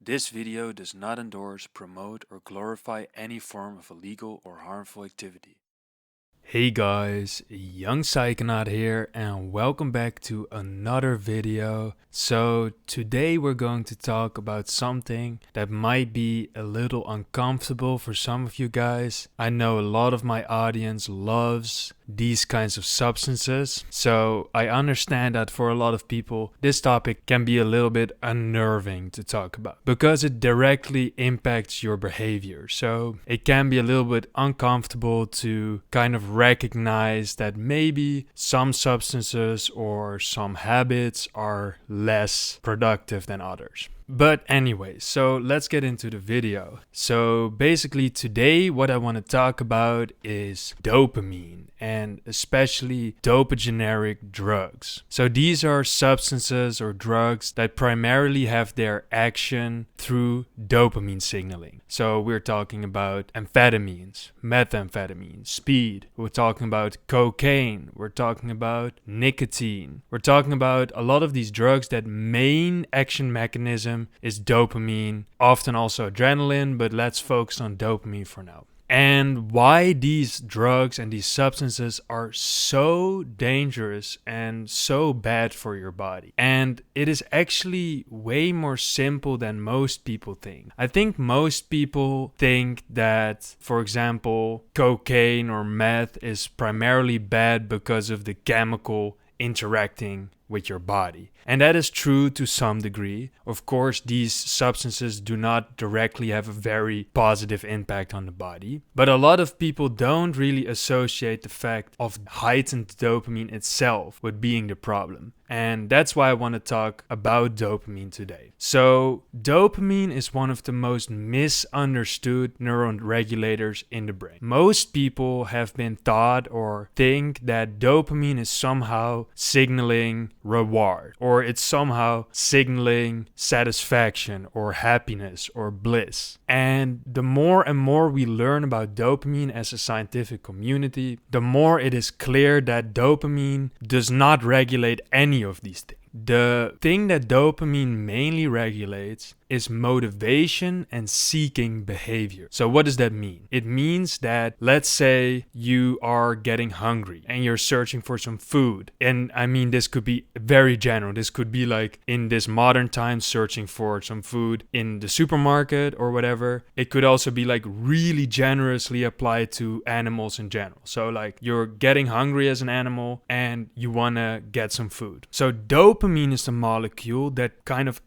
This video does not endorse, promote, or glorify any form of illegal or harmful activity. Hey guys, young Psychonaut here and welcome back to another video. So today we're going to talk about something that might be a little uncomfortable for some of you guys. I know a lot of my audience loves these kinds of substances, so I understand that for a lot of people this topic can be a little bit unnerving to talk about because it directly impacts your behavior. So it can be a little bit uncomfortable to kind of recognize that maybe some substances or some habits are less productive than others. But anyway, so let's get into the video. So basically today what I want to talk about is dopamine and especially dopaminergic drugs. So these are substances or drugs that primarily have their action through dopamine signaling. So we're talking about amphetamines, methamphetamine, speed. We're talking about cocaine. We're talking about nicotine. We're talking about a lot of these drugs that main action mechanism is dopamine, often also adrenaline, but let's focus on dopamine for now. And why these drugs and these substances are so dangerous and so bad for your body. And it is actually way more simple than most people think. I think most people think that, for example, cocaine or meth is primarily bad because of the chemical interacting with your body. And that is true to some degree. Of course, these substances do not directly have a very positive impact on the body. But a lot of people don't really associate the fact of heightened dopamine itself with being the problem. And that's why I want to talk about dopamine today. So dopamine is one of the most misunderstood neuron regulators in the brain. Most people have been taught or think that dopamine is somehow signaling reward, or it's somehow signaling satisfaction or happiness or bliss. And the more and more we learn about dopamine as a scientific community, the more it is clear that dopamine does not regulate any of these things. The thing that dopamine mainly regulates is motivation and seeking behavior. So what does that mean? It means that, let's say you are getting hungry and you're searching for some food. And I mean, this could be very general. This could be like in this modern time searching for some food in the supermarket or whatever. It could also be like really generously applied to animals in general. So like you're getting hungry as an animal and you want to get some food. So dopamine is the molecule that kind of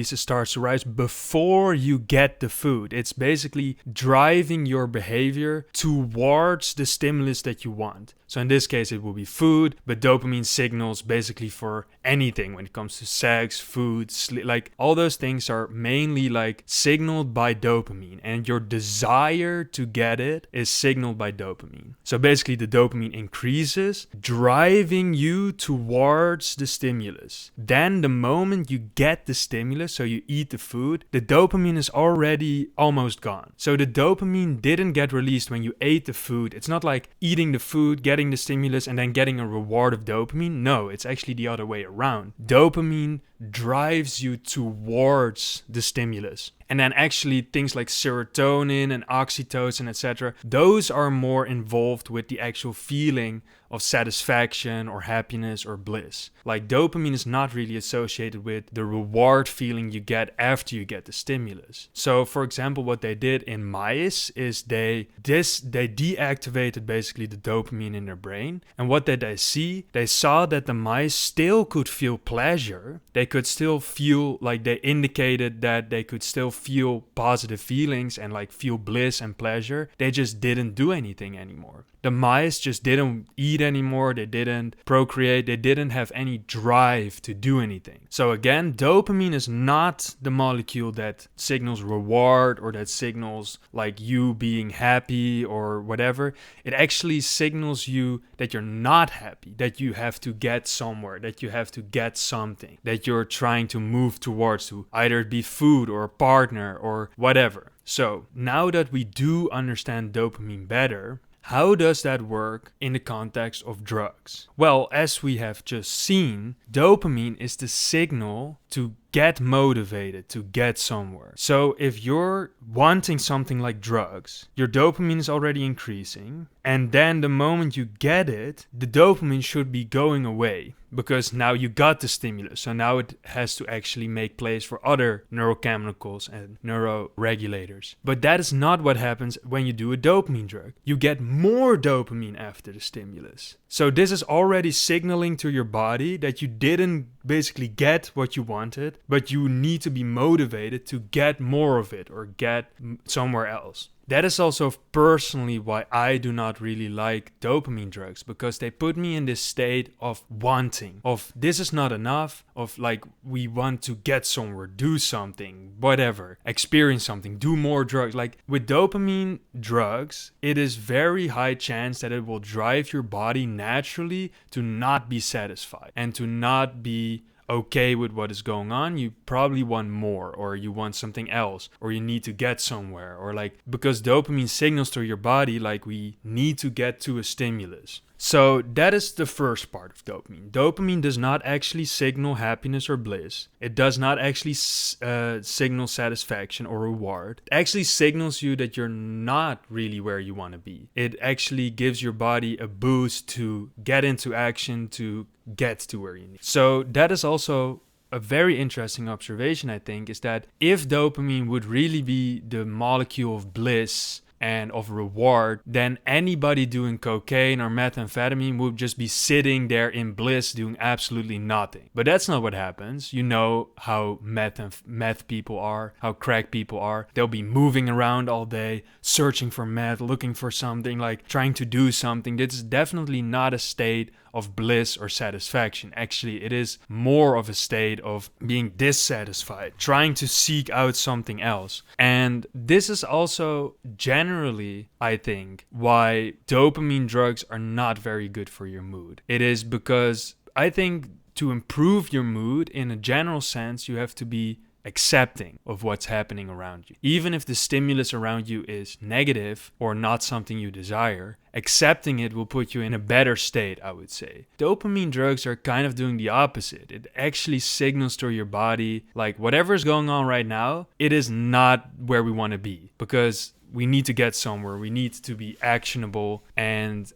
starts to rise before you get the food. It's basically driving your behavior towards the stimulus that you want. So in this case it will be food, but dopamine signals basically for anything when it comes to sex, food, sleep, like all those things are mainly like signaled by dopamine, and your desire to get it is signaled by dopamine. So basically the dopamine increases, driving you towards the stimulus. Then the moment you get the stimulus, so you eat the food, the dopamine is already almost gone. So the dopamine didn't get released when you ate the food. It's not like eating the food, getting the stimulus, and then getting a reward of dopamine. No, it's actually the other way around. Dopamine drives you towards the stimulus. And then actually things like serotonin and oxytocin, etc., those are more involved with the actual feeling of satisfaction or happiness or bliss. Like dopamine is not really associated with the reward feeling you get after you get the stimulus. So for example, what they did in mice is they deactivated basically the dopamine in their brain. And what did they see? They saw that the mice still could feel pleasure. They could still feel, like they indicated that they could still feel positive feelings and like feel bliss and pleasure. They just didn't do anything anymore. The mice just didn't eat anymore, they didn't procreate, they didn't have any drive to do anything. So again, dopamine is not the molecule that signals reward or that signals like you being happy or whatever. It actually signals you that you're not happy, that you have to get somewhere, that you have to get something, that you're trying to move towards, to either it be food or a partner or whatever. So now that we do understand dopamine better, how does that work in the context of drugs? Well, as we have just seen, dopamine is the signal to get motivated to get somewhere. So if you're wanting something like drugs, your dopamine is already increasing, and then the moment you get it, the dopamine should be going away because now you got the stimulus. So now it has to actually make place for other neurochemicals and neuroregulators. But that is not what happens when you do a dopamine drug. You get more dopamine after the stimulus. So this is already signaling to your body that you didn't basically get what you wanted, but you need to be motivated to get more of it or get somewhere else. That is also personally why I do not really like dopamine drugs, because they put me in this state of wanting, of this is not enough, of like we want to get somewhere, do something, whatever, experience something, do more drugs. Like with dopamine drugs, it is very high chance that it will drive your body naturally to not be satisfied and to not be okay with what is going on. You probably want more, or you want something else, or you need to get somewhere, or like, because dopamine signals to your body like we need to get to a stimulus. So that is the first part of dopamine. Dopamine does not actually signal happiness or bliss. It does not actually signal satisfaction or reward. It actually signals you that you're not really where you want to be. It actually gives your body a boost to get into action, to get to where you need. So that is also a very interesting observation, I think, is that if dopamine would really be the molecule of bliss and of reward, then anybody doing cocaine or methamphetamine would just be sitting there in bliss doing absolutely nothing. But that's not what happens. You know how meth people are, how crack people are. They'll be moving around all day, searching for meth, looking for something, like trying to do something. This is definitely not a state of bliss or satisfaction. Actually, it is more of a state of being dissatisfied, trying to seek out something else. And this is also generally, I think, why dopamine drugs are not very good for your mood. It is because I think to improve your mood in a general sense, you have to be accepting of what's happening around you. Even if the stimulus around you is negative or not something you desire, accepting it will put you in a better state, I would say. Dopamine drugs are kind of doing the opposite. It actually signals to your body, like whatever is going on right now, it is not where we want to be, because we need to get somewhere. We need to be actionable and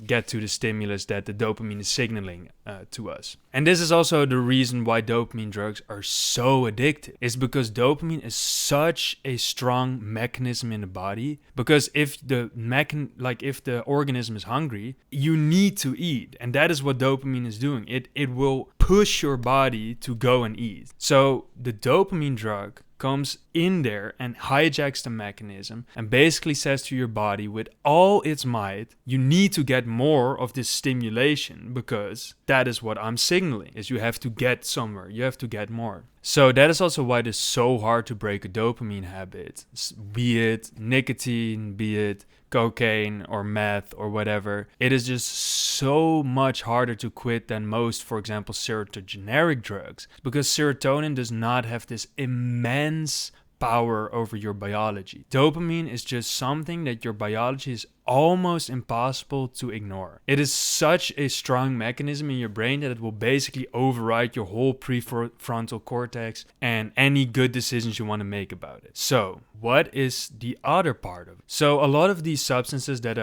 get to the stimulus that the dopamine is signaling to us. And this is also the reason why dopamine drugs are so addictive. It's because dopamine is such a strong mechanism in the body. Because if the organism is hungry, you need to eat, and that is what dopamine is doing. It will push your body to go and eat. So the dopamine drug comes in there and hijacks the mechanism and basically says to your body with all its might, you need to get more of this stimulation, because that is what I'm signaling, is you have to get somewhere, you have to get more. So that is also why it is so hard to break a dopamine habit, be it nicotine, be it cocaine or meth or whatever. It is just so much harder to quit than most, for example, serotonergic drugs, because serotonin does not have this immense power over your biology. Dopamine is just something that your biology is almost impossible to ignore. It is such a strong mechanism in your brain that it will basically override your whole prefrontal cortex and any good decisions you want to make about it. So, what is the other part of it? So, a lot of these substances that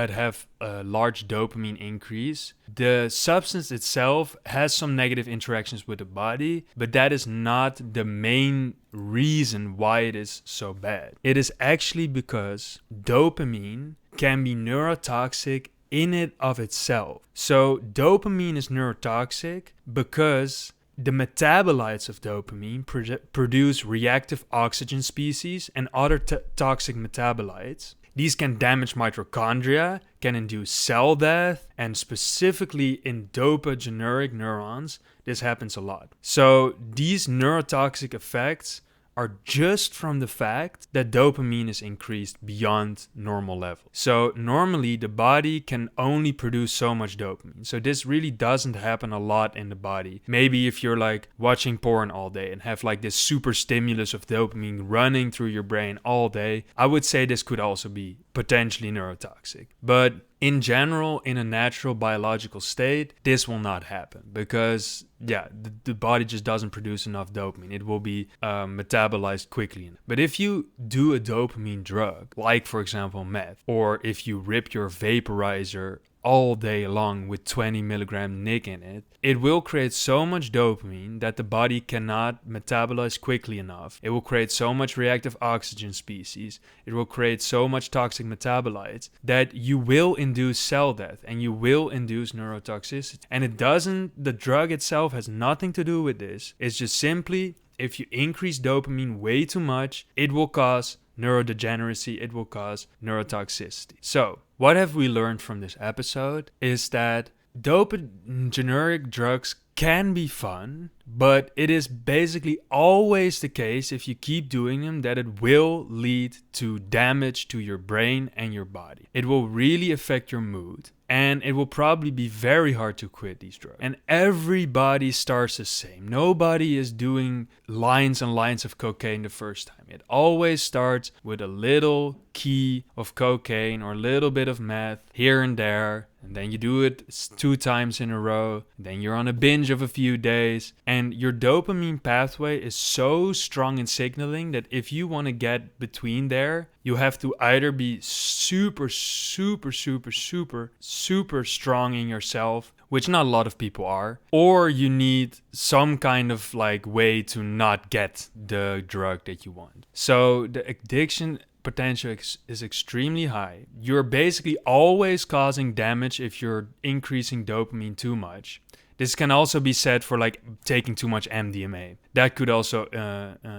have a large dopamine increase, the substance itself has some negative interactions with the body, but that is not the main reason why it is so bad. It is actually because dopamine can be neurotoxic in it of itself. So dopamine is neurotoxic because the metabolites of dopamine produce reactive oxygen species and other toxic metabolites. These can damage mitochondria, can induce cell death, and specifically in dopaminergic neurons, this happens a lot. So these neurotoxic effects are just from the fact that dopamine is increased beyond normal levels. So normally the body can only produce so much dopamine. So this really doesn't happen a lot in the body. Maybe if you're like watching porn all day and have like this super stimulus of dopamine running through your brain all day, I would say this could also be potentially neurotoxic. But in general, in a natural biological state, this will not happen because, the body just doesn't produce enough dopamine. It will be metabolized quickly. But if you do a dopamine drug, like for example meth, or if you rip your vaporizer all day long with 20 milligram nic in it, it will create so much dopamine that the body cannot metabolize quickly enough. It will create so much reactive oxygen species. It will create so much toxic metabolites that you will induce cell death and you will induce neurotoxicity. And the drug itself has nothing to do with this. It's just simply, if you increase dopamine way too much, it will cause neurodegeneracy, it will cause neurotoxicity. So, what have we learned from this episode is that dopaminergic drugs can be fun, but it is basically always the case if you keep doing them that it will lead to damage to your brain and your body. It will really affect your mood. And it will probably be very hard to quit these drugs. And everybody starts the same. Nobody is doing lines and lines of cocaine the first time. It always starts with a little key of cocaine or a little bit of meth here and there. And then you do it 2 times in a row. Then you're on a binge of a few days. And your dopamine pathway is so strong in signaling that if you want to get between there, you have to either be super strong in yourself, which not a lot of people are, or you need some kind of way to not get the drug that you want. So the addiction potential is extremely high. You're basically always causing damage if you're increasing dopamine too much. This can also be said for taking too much MDMA. That could also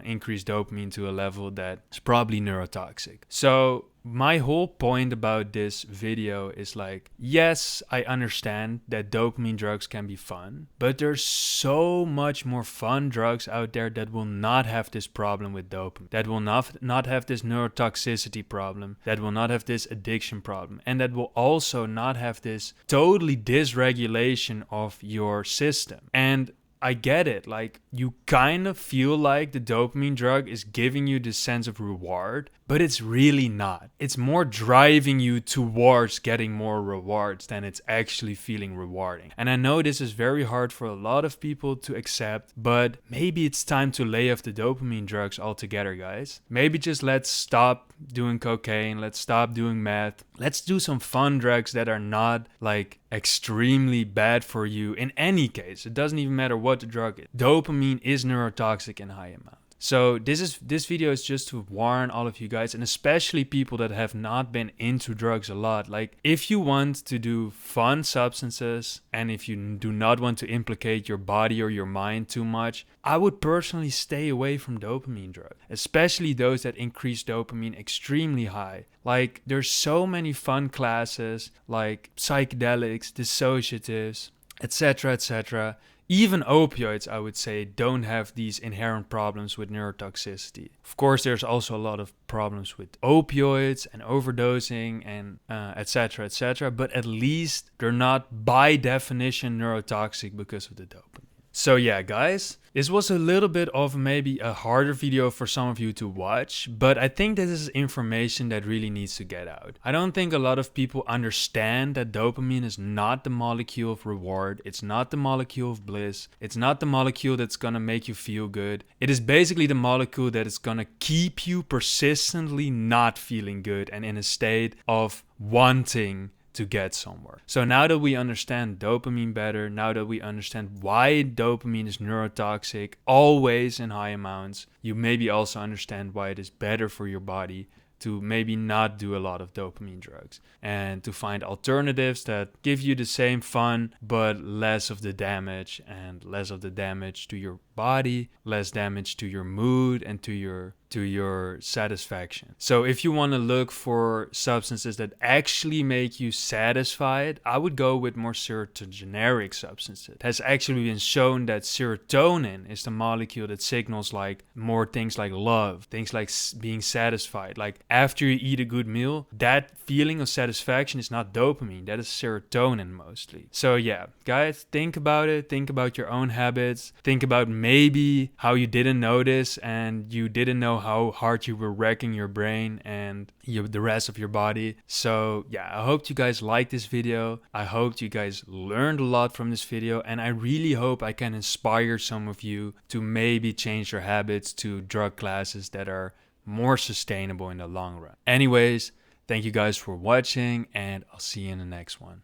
increase dopamine to a level that is probably neurotoxic. So my whole point about this video is yes, I understand that dopamine drugs can be fun, but there's so much more fun drugs out there that will not have this problem with dopamine, that will not have this neurotoxicity problem, that will not have this addiction problem, and that will also not have this totally dysregulation of your system. And I get it. You kind of feel like the dopamine drug is giving you this sense of reward, but it's really not. It's more driving you towards getting more rewards than it's actually feeling rewarding. And I know this is very hard for a lot of people to accept, but maybe it's time to lay off the dopamine drugs altogether, guys. Maybe just let's stop doing cocaine. Let's stop doing meth. Let's do some fun drugs that are not extremely bad for you in any case. It doesn't even matter what the drug is. Dopamine is neurotoxic in high amounts. So this video is just to warn all of you guys, and especially people that have not been into drugs a lot. If you want to do fun substances and if you do not want to implicate your body or your mind too much, I would personally stay away from dopamine drugs, especially those that increase dopamine extremely high. There's so many fun classes like psychedelics, dissociatives, etc., etc. Even opioids, I would say, don't have these inherent problems with neurotoxicity. Of course, there's also a lot of problems with opioids and overdosing and etc., etc. But at least they're not by definition neurotoxic because of the dopamine. So yeah, guys, this was a little bit of maybe a harder video for some of you to watch, but I think this is information that really needs to get out. I don't think a lot of people understand that dopamine is not the molecule of reward. It's not the molecule of bliss. It's not the molecule that's gonna make you feel good. It is basically the molecule that is gonna keep you persistently not feeling good and in a state of wanting to get somewhere. So now that we understand dopamine better, now that we understand why dopamine is neurotoxic, always in high amounts, you maybe also understand why it is better for your body to maybe not do a lot of dopamine drugs and to find alternatives that give you the same fun but less of the damage, and less of the damage to your body, less damage to your mood and to your satisfaction. So if you want to look for substances that actually make you satisfied, I would go with more serotonergic substances. It has actually been shown that serotonin is the molecule that signals more things like love, things like being satisfied. After you eat a good meal, that feeling of satisfaction is not dopamine, that is serotonin mostly. So yeah, guys, think about it. Think about your own habits. Think about maybe how you didn't notice and you didn't know how hard you were wrecking your brain and the rest of your body. So yeah, I hope you guys liked this video. I hope you guys learned a lot from this video, and I really hope I can inspire some of you to maybe change your habits to drug classes that are more sustainable in the long run. Anyways, thank you guys for watching, and I'll see you in the next one.